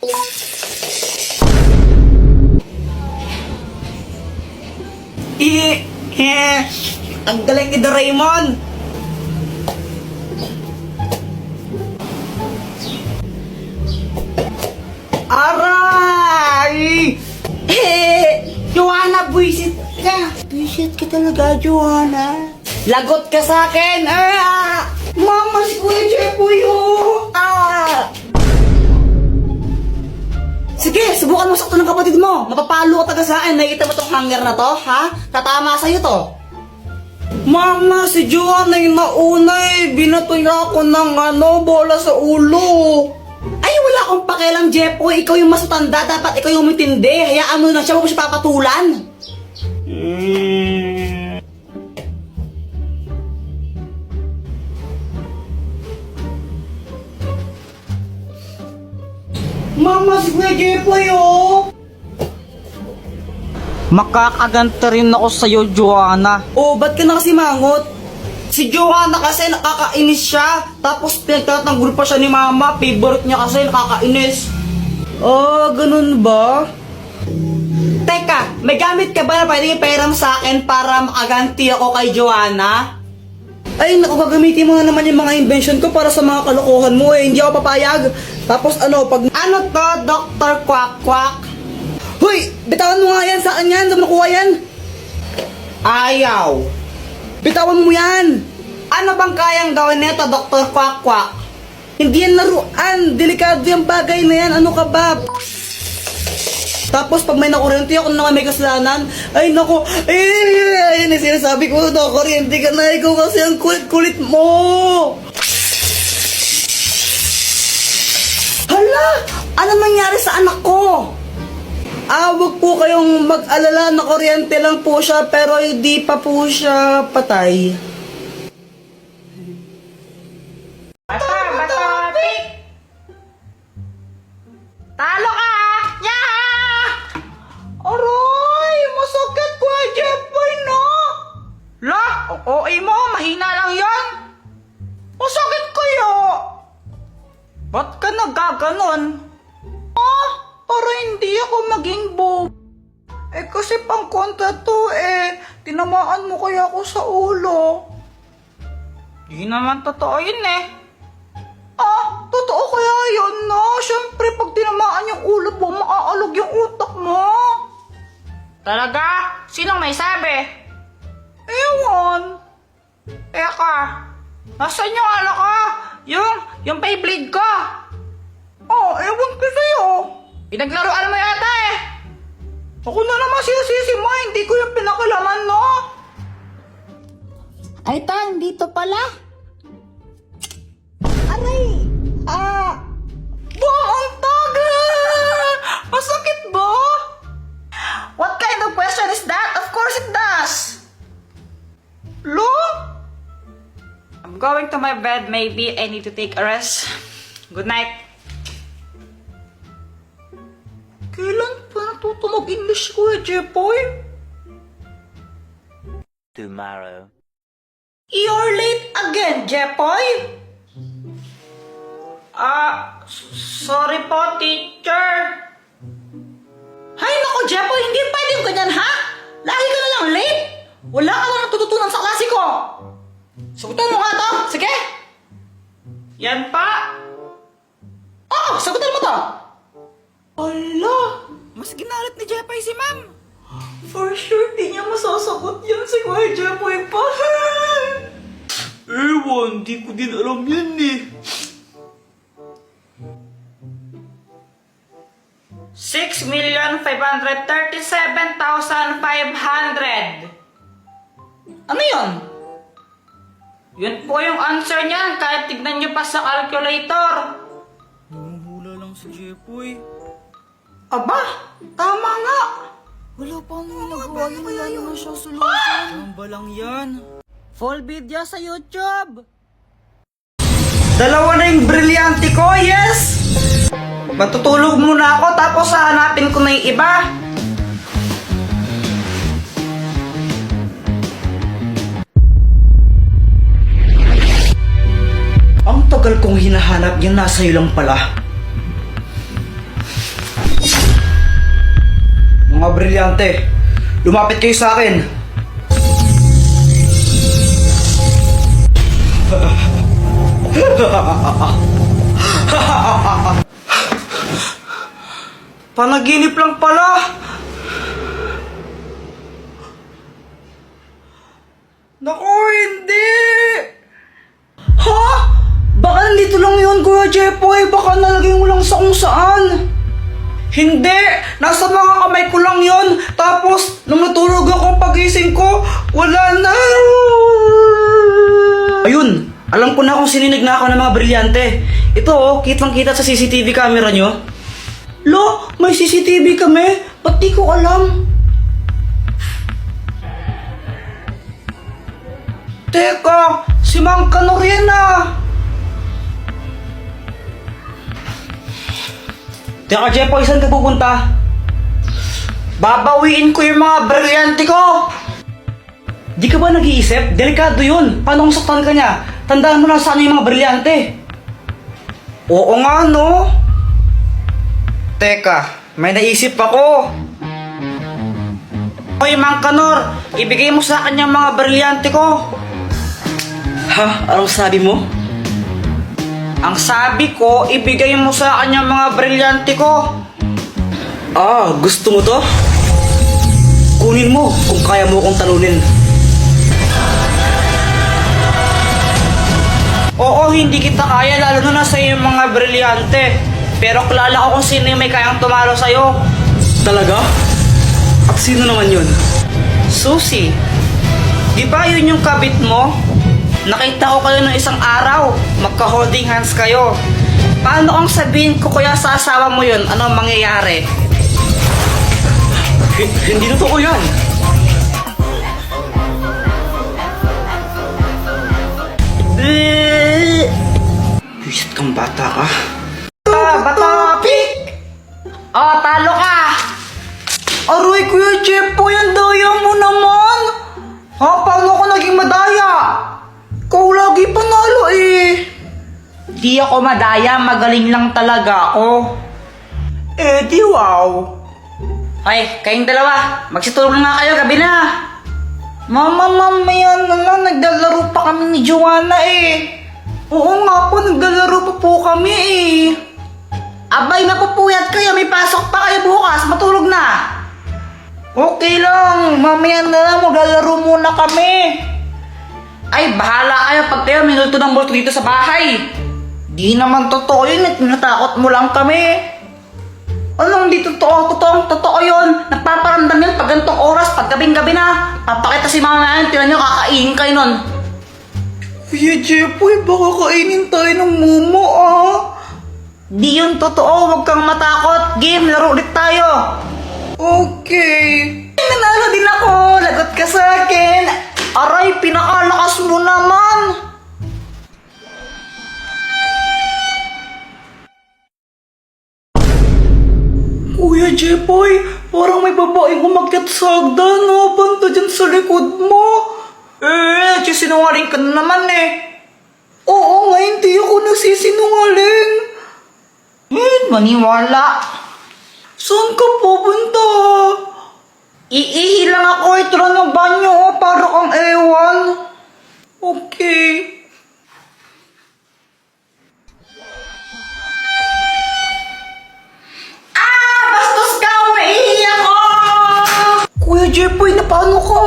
Ang galing ni Doraemon! Aray! Joanna, buisit ka! Buisit ka talaga, Joanna. Lagot ka sa akin! Mama, si Kuya Jeffoy, oh! Sige, subukan mo sakto ng kapatid mo. Mapapalo ka taga sa akin. Nakikita mo tong hanger na to, ha? Tatama sa'yo to. Mama, si Joanna yung nauna eh. Binato niya ako ng bola sa ulo. Ay, wala akong pakialam, Jeffoy. Ikaw yung mas matanda. Dapat ikaw yung matindi. Hayaan mo na siya. Huwag mo siya papatulan. Mama, si Kuya Jeffoy, oh! Makakaganta rin ako sa'yo, Joanna. Oh, ba't ka na kasi mangot? Si Joanna kasi nakakainis siya. Tapos pinagtatanggol pa siya ni Mama. Favorite niya kasi nakakainis. Oh, ganun ba? Teka, may gamit ka ba na pwedeng ipahiram sa akin para makaganti ako kay Joanna? Ay, naku, gagamitin mo na naman yung mga invention ko para sa mga kalokohan mo eh. Hindi ako papayag. Tapos pag... Ano to, Dr. Quack Quack? Hoy, bitawan mo nga yan sa akin yan. Saan mo nakuha yan? Ayaw. Bitawan mo yan. Ano bang kayang gawin nito, Dr. Quack Quack? Hindi yan laruan. Delikado yung bagay na yan. Ano ka ba? Tapos pag may nakuryente ako naman may kasalanan, ay nako, ayun yung sinasabi ko, nakuryente ka na, ikaw kasi ang kulit-kulit mo. Hala, ano nangyari sa anak ko? Wag po kayong mag-alala, nakuryente lang po siya, pero hindi pa po siya patay. Talo ka! Aray! Masakit, Kuya Jeffoy, no? La! OA mo, mahina lang yan. Masakit kayo. Ba't ka nagkaganon? Para hindi ako maging bob. Kasi pang kontra to tinamaan mo kaya ako sa ulo. Di naman totoo yun totoo kaya yun, no? Siyempre, pag tinamaan yung ulo mo, makaalog yung utak mo. Talaga? Sinong may sabi? Ewan. Eka, nasaan yung yung Beyblade ko? Ewan ko sa'yo. Pinaglaruan mo yata Ako na naman sisi mo, hindi ko yung pinakalaman, no? Ay, Tang, dito pala. Aray! Ang tagal! Masakit ba? What kind of question is that? Of course it does! Lo? I'm going to my bed. Maybe I need to take a rest. Good night. Kailan pa natuto mag-English, Kuya Jeffoy? Tomorrow. You're late again, Jeffoy? Sorry po, teacher. Hay nako, Jeffoy, hindi pwedeng ganyan, ha? Lagi ka na lang late. Wala ka lang natututunan sa klase ko. Sagutan mo nga to, sige. Yan pa. Sagutan mo to. Ala, mas ginalit ni Jeffoy si ma'am. For sure, di niya masasagot yan si Kuya Jeffoy pa. Ewan, di ko din alam yan eh. 6,537,500. Ano yun? Yun po yung answer niyan, kahit tignan niyo pa sa calculator. Nanguhula lang si Jeffoy. Aba, tama nga. Wala pa nang nagawa yun, wala naman siya solution. Tamba lang yan. Full video sa YouTube. Dalawa na yung brilyante ko, yes! Matutulog muna ako tapos hahanapin ko na yung iba. Ang tagal kong hinahanap yan, nasa iyo lang pala. Mga brilyante, lumapit kayo sa akin. Panaginip lang pala. Naku, hindi! Ha? Baka nandito lang yun, Kuya Jepoy. Baka nalagay mo lang sa kung saan. Hindi! Nasa mga kamay ko lang yun. Tapos, nung natulog ako pagising ko, wala na. Ayun! Alam ko na kung sininig na ako ng mga brilyante. Ito oh, kitang-kita sa CCTV camera nyo. Lo, may CCTV kami? Ba't di ko alam? Teka, si Mang Kanor yan ah. Teka, Jepoy, saan ka pupunta? Babawiin ko yung mga brilyante ko! Di ka ba nag-iisip? Delikado yun. Paano kung saktan ka niya? Tandaan mo lang sana yung mga brilyante. Oo nga, no? Teka, may naisip ako. Hoy, Mang Kanor, ibigay mo sa akin yung mga brilyante ko. Ha? Anong sabi mo? Ang sabi ko, ibigay mo sa akin yung mga brilyante ko. Ah, gusto mo to? Kunin mo kung kaya mo kong talunin. Oo, hindi kita kaya, lalo na sa'yo yung mga brilyante. Pero kilala ko kung sino yung may kayang tumalo sa'yo. Talaga? At sino naman yun? Susie. Di ba yun yung kabit mo? Nakita ko kayo ng isang araw. Magka-holding hands kayo. Paano kung sabihin ko kaya sa asawa mo yun? Ano ang mangyayari? Hindi totoo yan. Bisit kang bata ka. Bata, pik! Oh, talo ka! Aroy, Kuya Jepoy, ang daya mo naman! Ha, paano ako naging madaya? Ikaw lagi panalo eh. Di ako madaya, magaling lang talaga ako. Eh, di wow. Ay, kayong dalawa, magsitulong nga kayo, gabi na. Mama, mamaya na lang, naglalaro pa kami ni Joanna eh. Oo nga po, naglalaro pa po kami eh. Abay, napupuyat kayo, may pasok pa kayo bukas, matulog na. Okay lang, mamaya na lang, maglalaro muna kami. Ay, bahala kayo pag kayo minulto ng multo dito sa bahay. Di naman totoo yun, natakot mo lang kami. Anong di totoo? Totoo yun. Nagpaparamdam yun pag ganitong oras, pag gabing-gabi na. Papakita si mama yan, tinan nyo, kakainin kayo nun. Kuya Jepoy, baka kainin tayo ng mumo ah. Di yun totoo, huwag kang matakot. Game, laro ulit tayo. Okay. Nanalo din ako, lagot ka sa akin. Aray, pinakalakas mo naman. Kuya Jepoy, parang may babaeng umakyat sa hagdan, no? Banda dyan sa likod mo. Sinungaling ka na naman eh. Oo nga, hindi ako nagsisinungaling. Maniwala. Saan ka pupunta? Iihi lang ako, ito lang ng banyo, oh, para kang ewan. Okay. Bastos ka! Maiihi ako! Kuya Jepoy, na paano ka?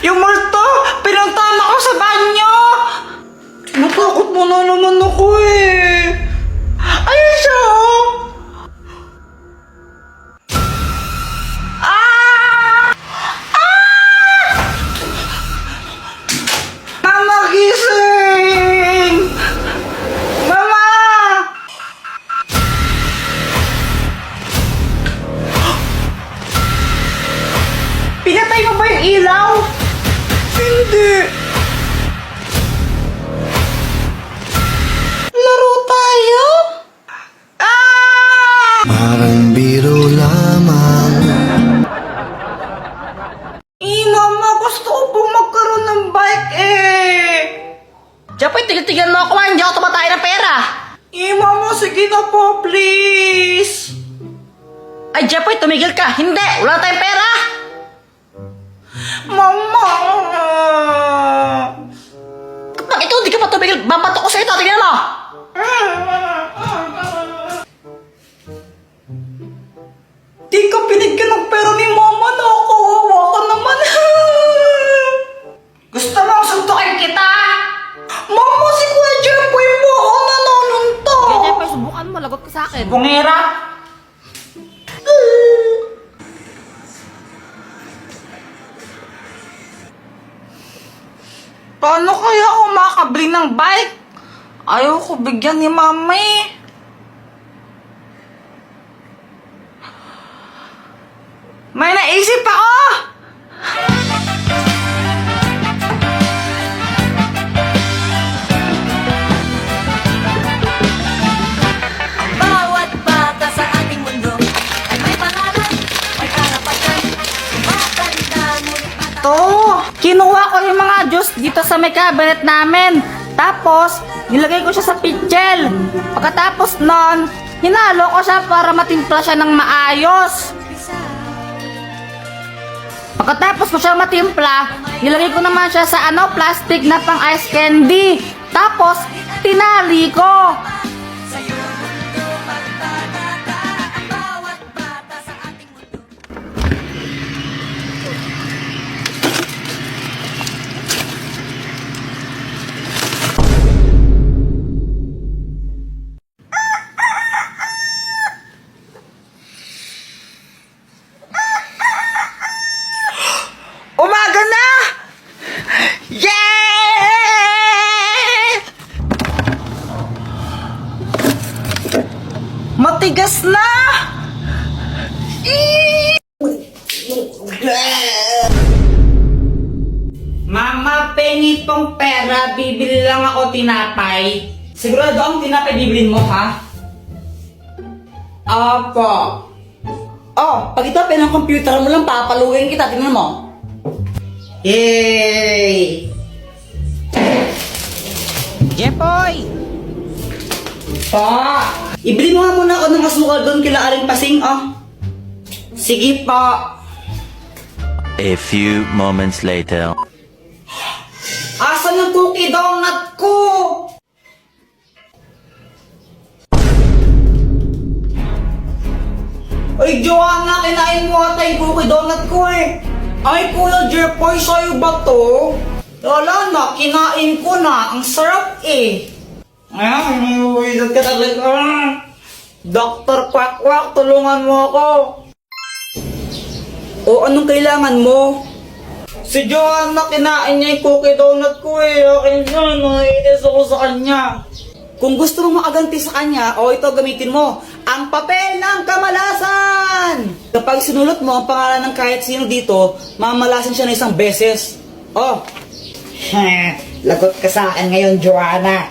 Yung multo, pinuntahan ako sa banyo! Natakot mo na naman ako eh. Ayun siya! Mama, gising! Mama! Pinatay mo ba yung ilaw? Hindi. Laro tayo? Parang biro lamang. Mama, gusto ko pong magkaroon ng bike eh. Japoy, tigil-tigil mo ako, hindi ako tumatay ng pera. Mama, sige na po, please. Ay, Jepoy, tumigil ka. Hindi, wala tayong pera. Mama! Kapag ikaw hindi ka pa tumigil, babato ko sa ito. Tingnan mo. Di ka binigyan ng pera ni Mama, nakakawawa ka naman. Gusto mo suntukin kita? Mama, si Kuya Jempoy mo ako nananunto. Kaya Jepoy, subukan mo, lagot ka sa akin. Bungera. Paano kaya ako makakabili ng bike? Ayaw ko bigyan ni Mama eh. May naisip ako! Bawat bata sa ating mundo ay may pangalan, may karapatan, matanda ngunit mata. To, kinuha ko yung mga juice dito sa may cabinet namin. Tapos, nilagay ko siya sa pitchel. Pagkatapos nun, hinalo ko siya para matimpla siya ng maayos. Pagkatapos ko siya matimpla, nilagay ko naman siya sa plastic na pang ice candy. Tapos, tinali ko. Bawat bata sa ating mundo. Umaga na! Yay! Matigas na! Mama, pengi tong pera, bibili lang ako tinapay. Sigurado ang tinapay bibilin mo, ha? Apo. Oh, pag ito ng computer mo lang, papaluin kita. Tingnan mo. Yay! Jepoy! Pa! Ibili mo nga muna ako ng asukal doon kila Aling Pasing, oh. Sige pa. A few moments later. Asan yung cookie donut ko? Ay, Joanna, kinain mo ata yung cookie donut ko eh. Ay, Kuya Jepoy, sa'yo ba to? Wala na, kinain ko na. Ang sarap eh. Ay, uwidat ka talaga. Dr. Quack Quack, tulungan mo ako. O, anong kailangan mo? Si Joanna, kinain niya yung cookie donut ko eh. Akin yun, naiinis ako sa kanya. Kung gusto mong makaganti sa kanya, o ito gamitin mo, ang papel ng kamalasan! Kapag sinulot mo ang pangalan ng kahit sino dito, mamalasin siya na isang beses. Oh, lagot ka sa akin ngayon, Joanna.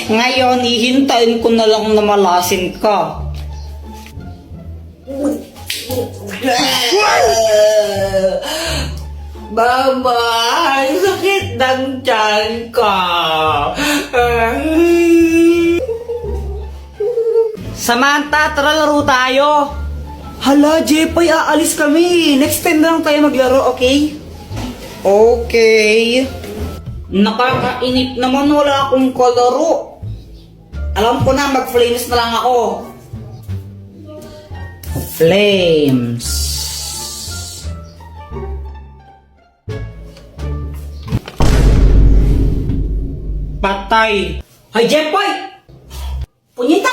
Ngayon, ihintayin ko na lang na malasin ka. Mama, ang sakit ng tiyan ko. Samantha, tara laro tayo. Hala, Jepoy, aalis kami. Next time na lang tayo maglaro, okay? Okay. Nakakainip naman, wala akong kalaro. Alam ko na, mag-flames na lang ako. Flames. Patay. Hoy, Jepoy! Punyita!